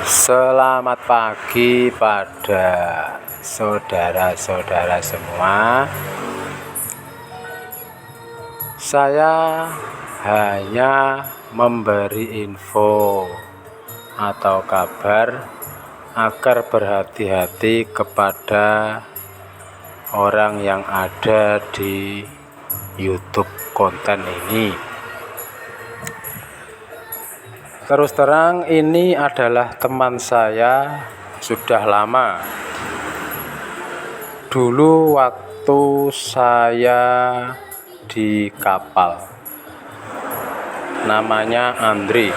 Selamat pagi pada saudara-saudara semua. Saya hanya memberi info atau kabar agar berhati-hati kepada orang yang ada di YouTube konten ini. Terus terang, ini adalah teman saya sudah lama. Dulu waktu saya di kapal, namanya Andri.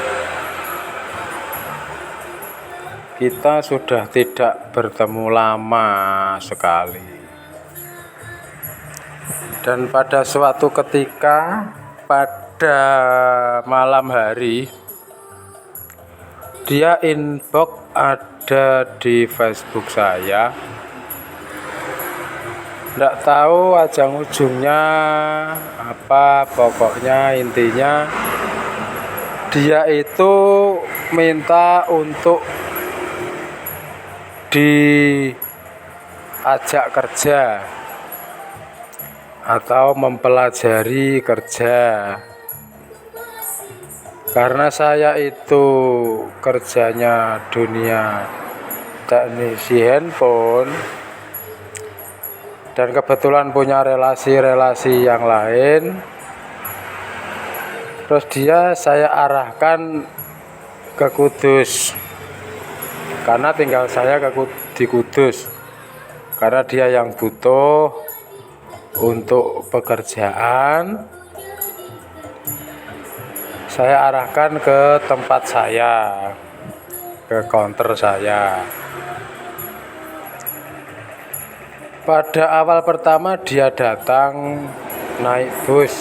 Kita sudah tidak bertemu lama sekali. Dan pada suatu ketika, pada malam hari, dia inbox ada di Facebook saya. Nggak tahu ajang ujungnya apa, pokoknya intinya dia itu minta untuk diajak kerja atau mempelajari kerja. Karena saya itu kerjanya dunia teknisi handphone dan kebetulan punya relasi-relasi yang lain, terus saya arahkan ke Kudus, karena tinggal saya di Kudus, karena dia yang butuh untuk pekerjaan. Saya arahkan ke tempat saya, ke counter saya. Pada awal pertama dia datang naik bus,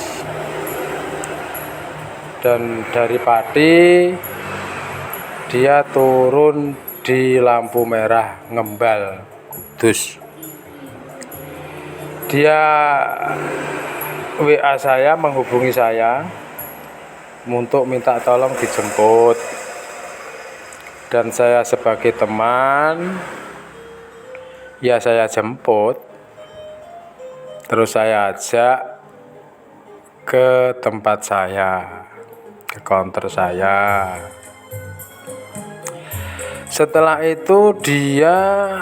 dan dari Pati dia turun di lampu merah Ngembal, Kudus. Dia WA saya, menghubungi saya untuk minta tolong dijemput, dan saya sebagai teman ya saya jemput, terus saya ajak ke tempat saya, ke counter saya. Setelah itu dia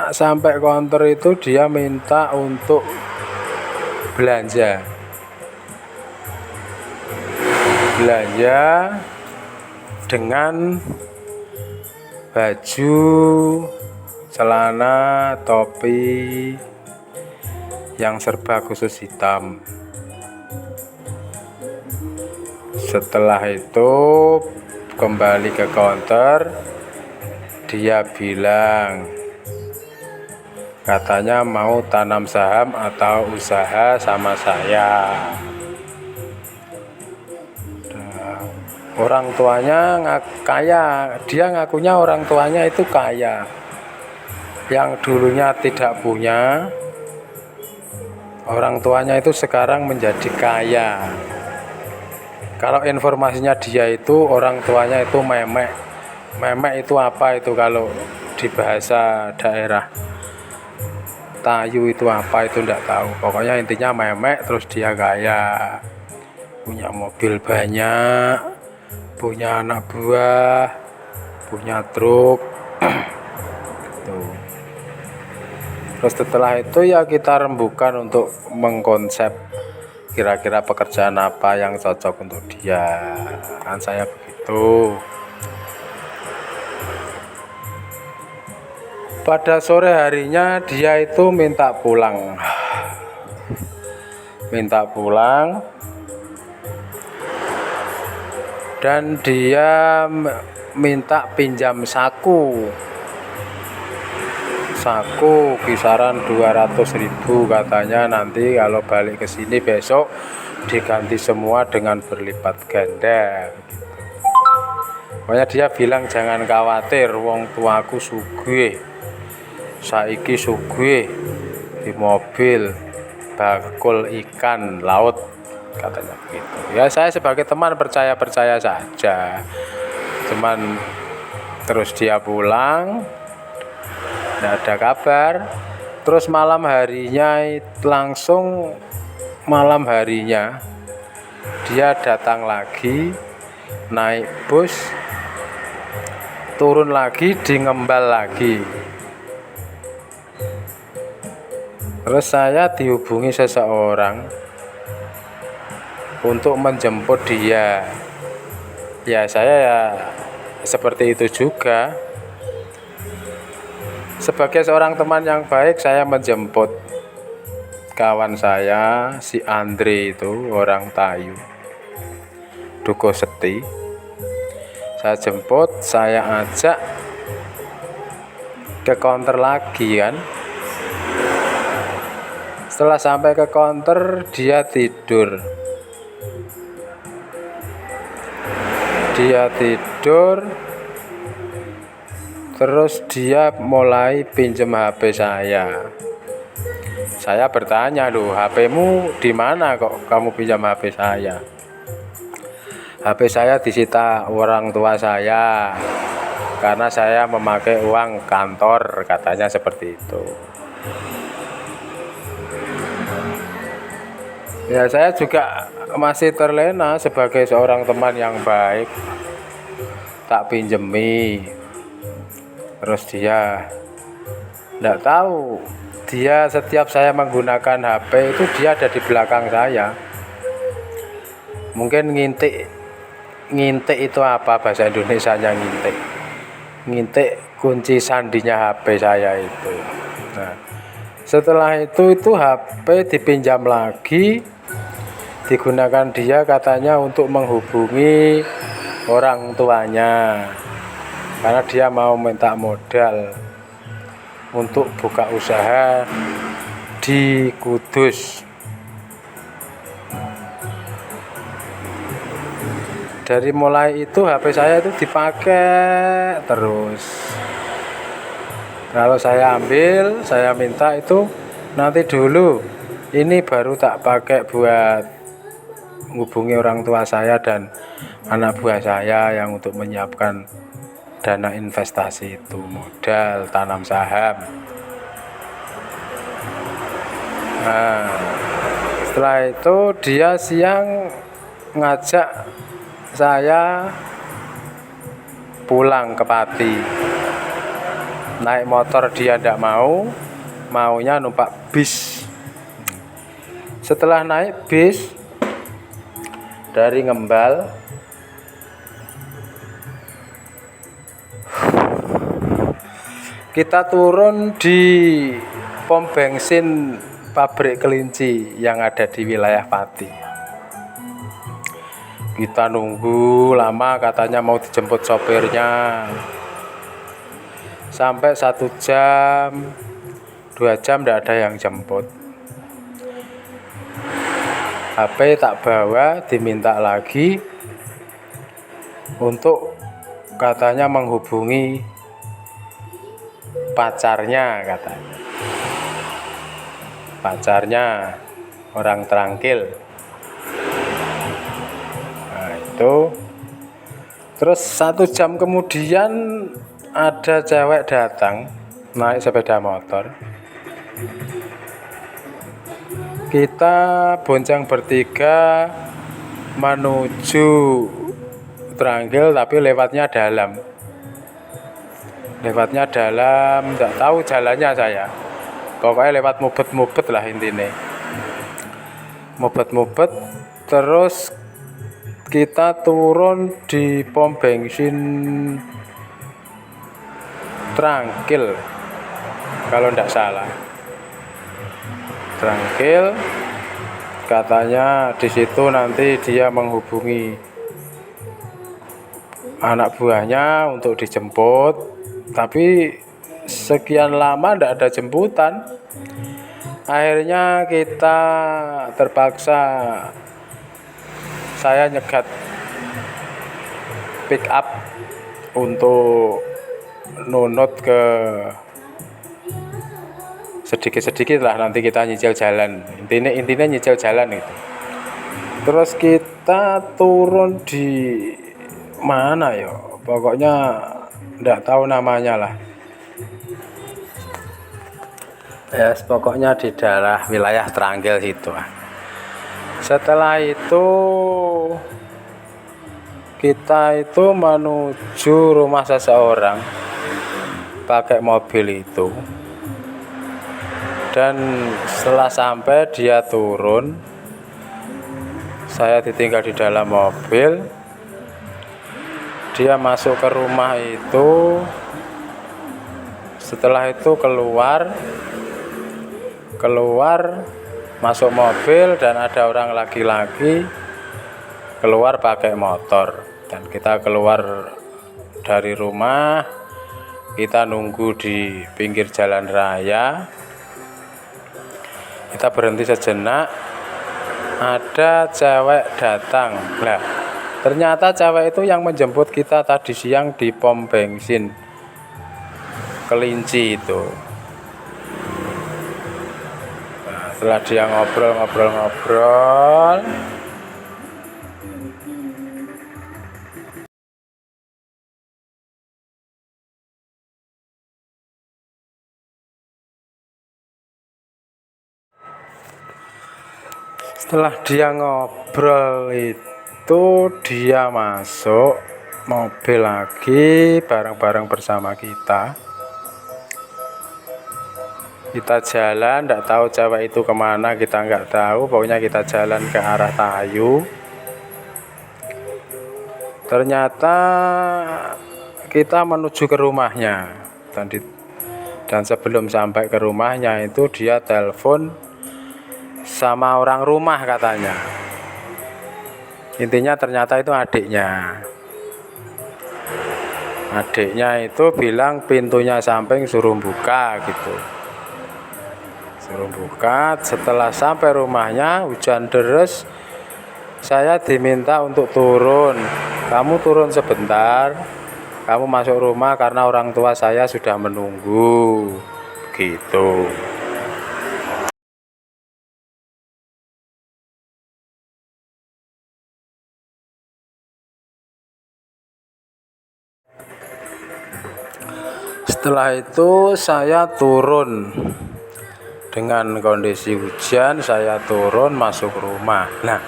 sampai counter itu dia minta untuk belanja dengan baju, celana, topi yang serba khusus hitam. Setelah itu kembali ke counter, dia bilang katanya mau tanam saham atau usaha sama saya. Orang tuanya kaya, dia ngakunya orang tuanya itu kaya, yang dulunya tidak punya, orang tuanya itu sekarang menjadi kaya. Kalau informasinya dia itu orang tuanya itu memek. Memek itu apa itu kalau di bahasa daerah Tayu itu apa itu enggak tahu. Pokoknya intinya memek, terus dia kaya, punya mobil banyak, punya anak buah, punya truk. Tuh. Terus setelah itu ya kita rembukan untuk mengkonsep kira-kira pekerjaan apa yang cocok untuk dia, kan saya begitu. Pada sore harinya dia itu minta pulang, dan dia minta pinjam saku kisaran 200.000, katanya nanti kalau balik ke sini besok diganti semua dengan berlipat ganda gitu. Pokoknya dia bilang jangan khawatir, wong tuaku sugih, saiki sugih di mobil bakul ikan laut, katanya begitu. Ya saya sebagai teman percaya saja, cuman Terus dia pulang, tidak ada kabar. Terus malam harinya dia datang lagi, naik bus, turun lagi di Ngembal lagi. Terus saya dihubungi seseorang untuk menjemput dia. Ya saya ya seperti itu juga. Sebagai seorang teman yang baik, saya menjemput kawan saya si Andre itu, orang Tayu, Duko Seti. Saya jemput, saya ajak ke counter lagi kan. Setelah sampai ke counter, dia tidur. Terus dia mulai pinjam HP saya. Saya bertanya, "Loh, HP-mu di mana kok kamu pinjam HP saya?" "HP saya disita orang tua saya karena saya memakai uang kantor," katanya seperti itu. Ya saya juga masih terlena sebagai seorang teman yang baik, tak pinjemi. Terus dia tidak tahu, dia setiap saya menggunakan HP itu dia ada di belakang saya. Mungkin ngintik itu apa bahasa Indonesianya? Ngintik kunci sandinya HP saya itu. Nah, setelah itu HP dipinjam lagi, digunakan dia katanya untuk menghubungi orang tuanya karena dia mau minta modal untuk buka usaha di Kudus. Dari mulai itu HP saya itu dipakai terus. Kalau saya ambil, saya minta itu nanti dulu, ini baru tak pakai buat menghubungi orang tua saya dan anak buah saya yang untuk menyiapkan dana investasi itu, modal tanam saham. Nah, setelah itu dia siang ngajak saya pulang ke Pati. Naik motor dia tidak mau, maunya numpak bis. Setelah naik bis dari Ngembal, kita turun di pom bensin pabrik kelinci yang ada di wilayah Pati. Kita nunggu lama, katanya mau dijemput sopirnya. Sampai 1 jam, 2 jam tidak ada yang jemput. HP tak bawa, diminta lagi untuk katanya menghubungi pacarnya, katanya. Pacarnya orang Trangkil. Nah itu. Terus 1 jam kemudian ada cewek datang naik sepeda motor. Kita bonceng bertiga menuju Trangkil, tapi lewatnya dalam, tidak tahu jalannya saya. Pokoknya lewat mubet-mubet lah intinya. Mubet-mubet, terus kita turun di pom bensin Trangkil kalau tidak salah. Trangkil, katanya di situ nanti dia menghubungi anak buahnya untuk dijemput, tapi sekian lama tidak ada jemputan. Akhirnya kita terpaksa, saya nyegat pick up untuk nunut ke sedikit-sedikit lah, nanti kita nyicil jalan. Intinya nyicil jalan itu. Terus kita turun di mana ya, pokoknya nggak tahu namanya lah. Ya, pokoknya di daerah wilayah Trangkil situ. Setelah itu kita itu menuju rumah seseorang pakai mobil itu, dan setelah sampai dia turun, saya ditinggal di dalam mobil. Dia masuk ke rumah itu, setelah itu keluar masuk mobil, dan ada orang laki-laki keluar pakai motor, dan kita keluar dari rumah. Kita nunggu di pinggir jalan raya, kita berhenti sejenak, ada cewek datang. Nah, ternyata cewek itu yang menjemput kita tadi siang di pom bensin Kelinci itu. Nah, setelah dia ngobrol, itu dia masuk mobil lagi bareng-bareng bersama kita. Kita jalan, nggak tahu cewek itu kemana, kita nggak tahu. Pokoknya kita jalan ke arah Tahayu. Ternyata kita menuju ke rumahnya, dan sebelum sampai ke rumahnya itu dia telepon sama orang rumah katanya. Intinya ternyata itu adiknya itu bilang pintunya samping suruh buka gitu. Suruh buka. Setelah sampai rumahnya hujan deras, saya diminta untuk turun. Kamu turun sebentar, kamu masuk rumah karena orang tua saya sudah menunggu gitu. Setelah itu saya turun dengan kondisi hujan. Saya turun masuk rumah. Nah,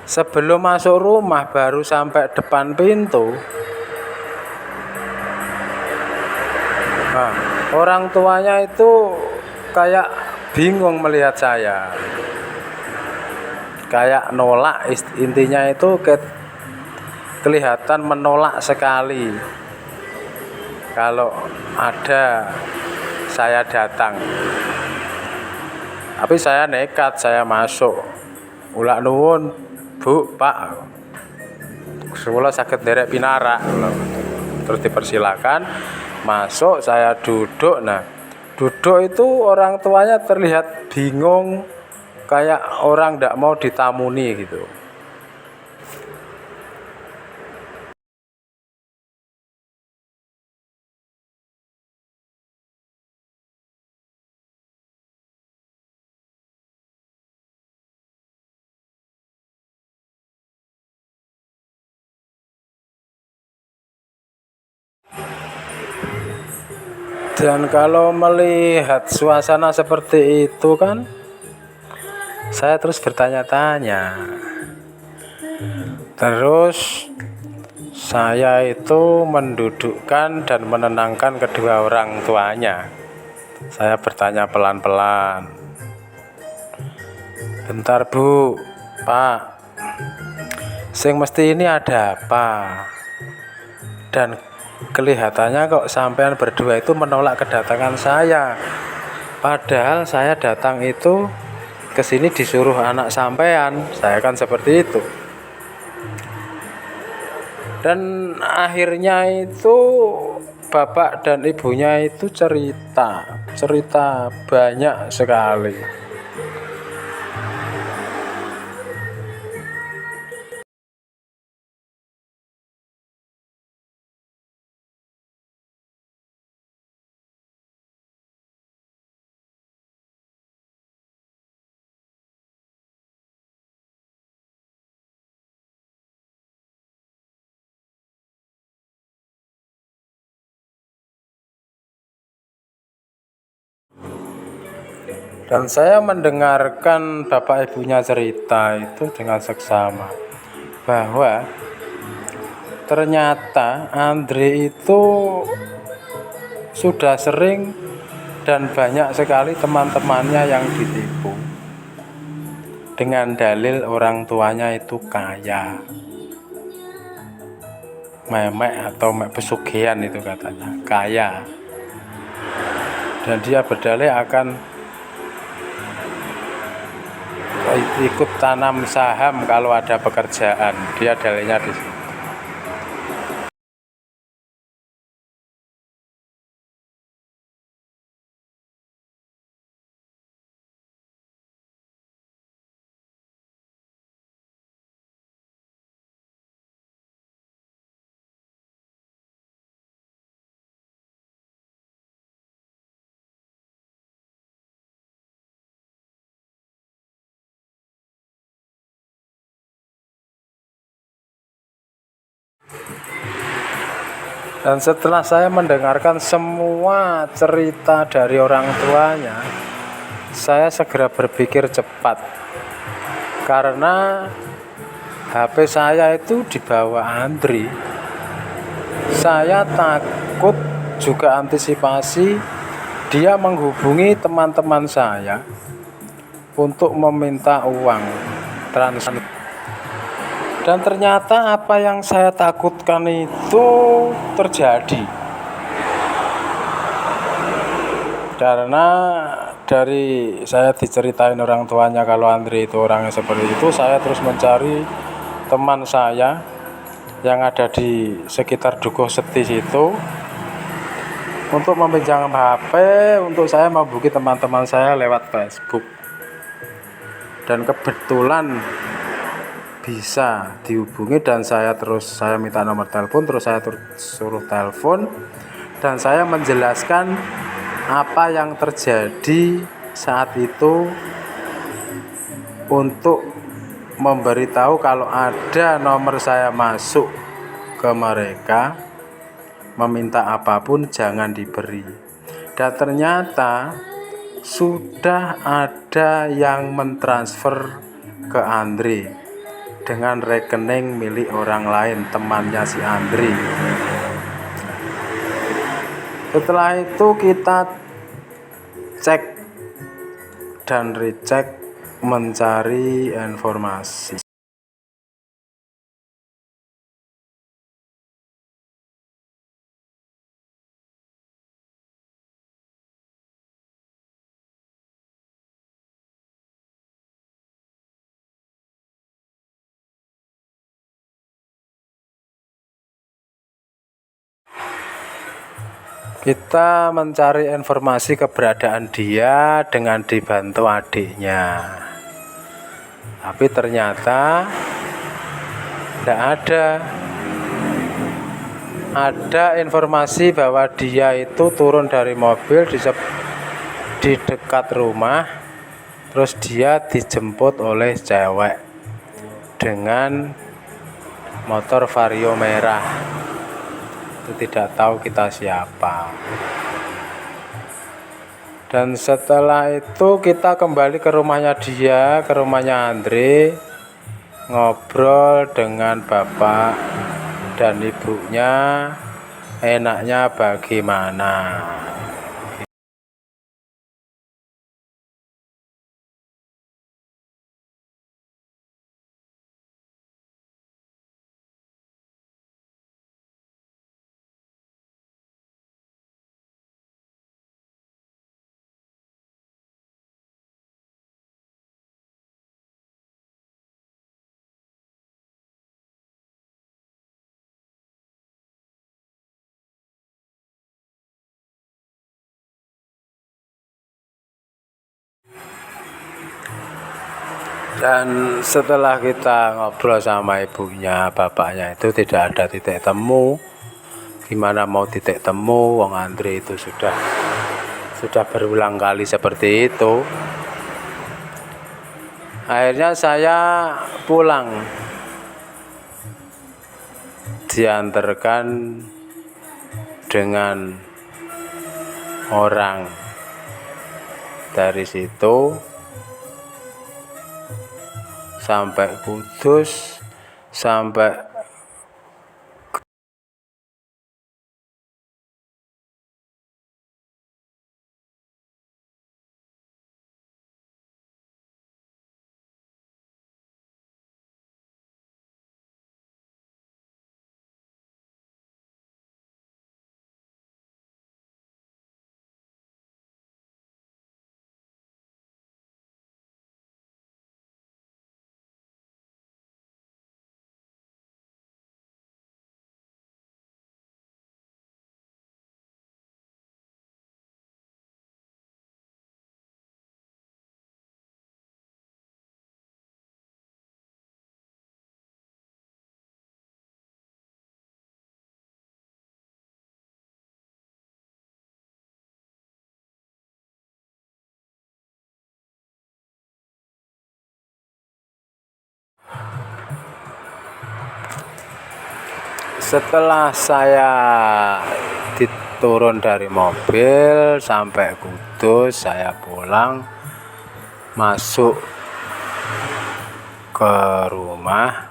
sebelum masuk rumah, baru sampai depan pintu, nah, orang tuanya itu kayak bingung melihat saya, kayak nolak. Intinya itu kelihatan menolak sekali kalau ada saya datang. Tapi saya nekat, saya masuk. Ulak nuwun Bu, Pak, sekolah sakit derek pinarak. Terus dipersilakan masuk, saya duduk. Nah, duduk itu orang tuanya terlihat bingung, kayak orang tidak mau ditamuni gitu. Dan kalau melihat suasana seperti itu kan, saya terus bertanya-tanya. Terus saya itu mendudukkan dan menenangkan kedua orang tuanya. Saya bertanya pelan-pelan, bentar Bu, Pak, sing mesti ini ada apa? Dan kelihatannya kok sampean berdua itu menolak kedatangan saya. Padahal saya datang itu ke sini disuruh anak sampean. Saya kan seperti itu. Dan akhirnya itu bapak dan ibunya itu cerita banyak sekali. Dan saya mendengarkan bapak ibunya cerita itu dengan seksama bahwa ternyata Andre itu sudah sering dan banyak sekali teman-temannya yang ditipu dengan dalil orang tuanya itu kaya, memek atau pesugihan itu katanya kaya, dan dia berdalih akan ikut tanam saham kalau ada pekerjaan. Dia dalilnya di sini. Dan setelah saya mendengarkan semua cerita dari orang tuanya, saya segera berpikir cepat karena HP saya itu dibawa Andri. Saya takut juga antisipasi dia menghubungi teman-teman saya untuk meminta uang transfer. Dan ternyata apa yang saya takutkan itu terjadi. Karena dari saya diceritain orang tuanya kalau Andre itu orangnya seperti itu, saya terus mencari teman saya yang ada di sekitar Dukuh Seti situ untuk meminjam HP untuk saya menghubungi teman-teman saya lewat Facebook. Dan kebetulan bisa dihubungi dan saya minta nomor telepon, terus saya suruh telepon dan saya menjelaskan apa yang terjadi saat itu untuk memberitahu kalau ada nomor saya masuk ke mereka, meminta apapun jangan diberi. Dan ternyata sudah ada yang mentransfer ke Andre dengan rekening milik orang lain, temannya si Andri. Setelah itu kita cek dan recheck mencari informasi. Kita mencari informasi keberadaan dia dengan dibantu adiknya. Tapi ternyata tidak ada. Ada informasi bahwa dia itu turun dari mobil di dekat rumah, terus dia dijemput oleh cewek dengan motor Vario merah. Itu tidak tahu kita siapa. Dan setelah itu kita kembali ke rumahnya dia, ke rumahnya Andre, ngobrol dengan bapak dan ibunya, enaknya bagaimana. Dan setelah kita ngobrol sama ibunya, bapaknya itu tidak ada titik temu. Gimana mau titik temu, wong Andre itu sudah berulang kali seperti itu. Akhirnya saya pulang, diantarkan dengan orang Dari situ sampai Kudus, sampai setelah saya diturun dari mobil sampai Kudus, saya pulang masuk ke rumah.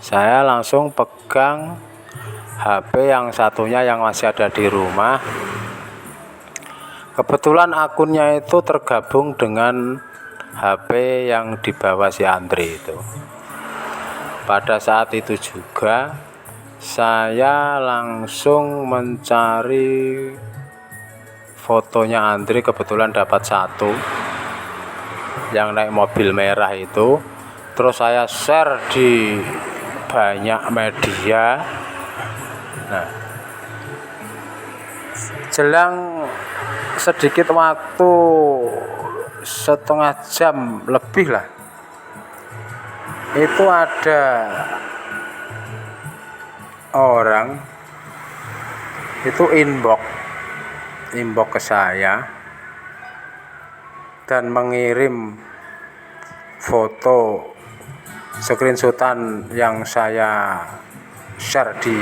Saya langsung pegang HP yang satunya yang masih ada di rumah. Kebetulan akunnya itu tergabung dengan HP yang dibawa si Andri itu. Pada saat itu juga saya langsung mencari fotonya Andri, kebetulan dapat satu yang naik mobil merah itu. Terus saya share di banyak media. Nah, jelang sedikit waktu, setengah jam lebih lah, itu ada orang itu inbox ke saya dan mengirim foto screenshotan yang saya share di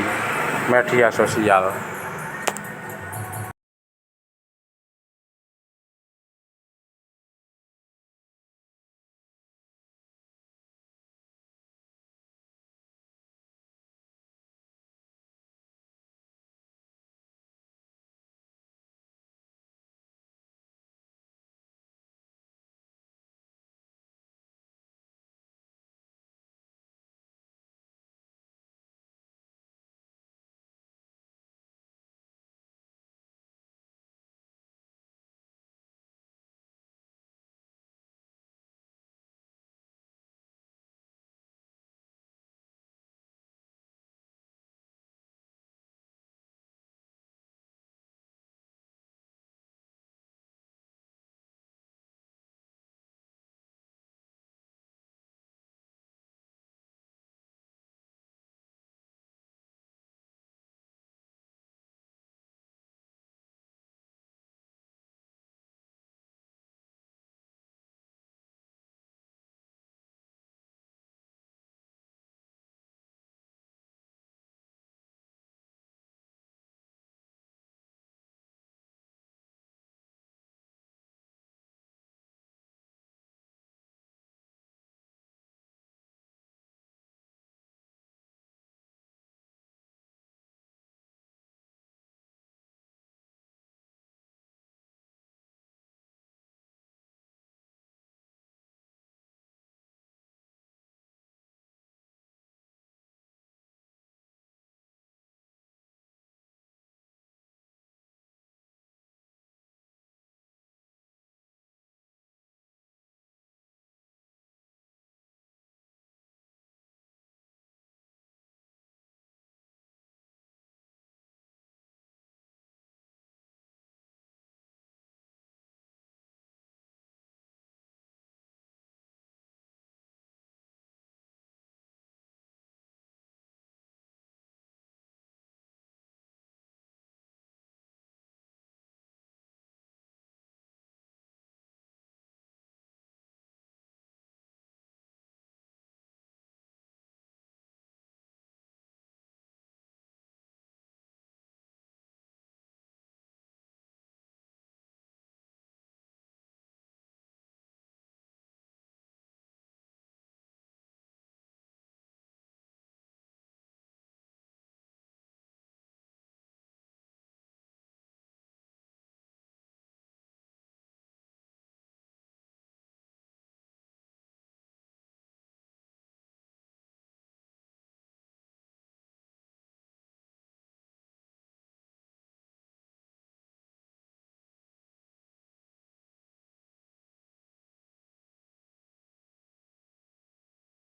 media sosial.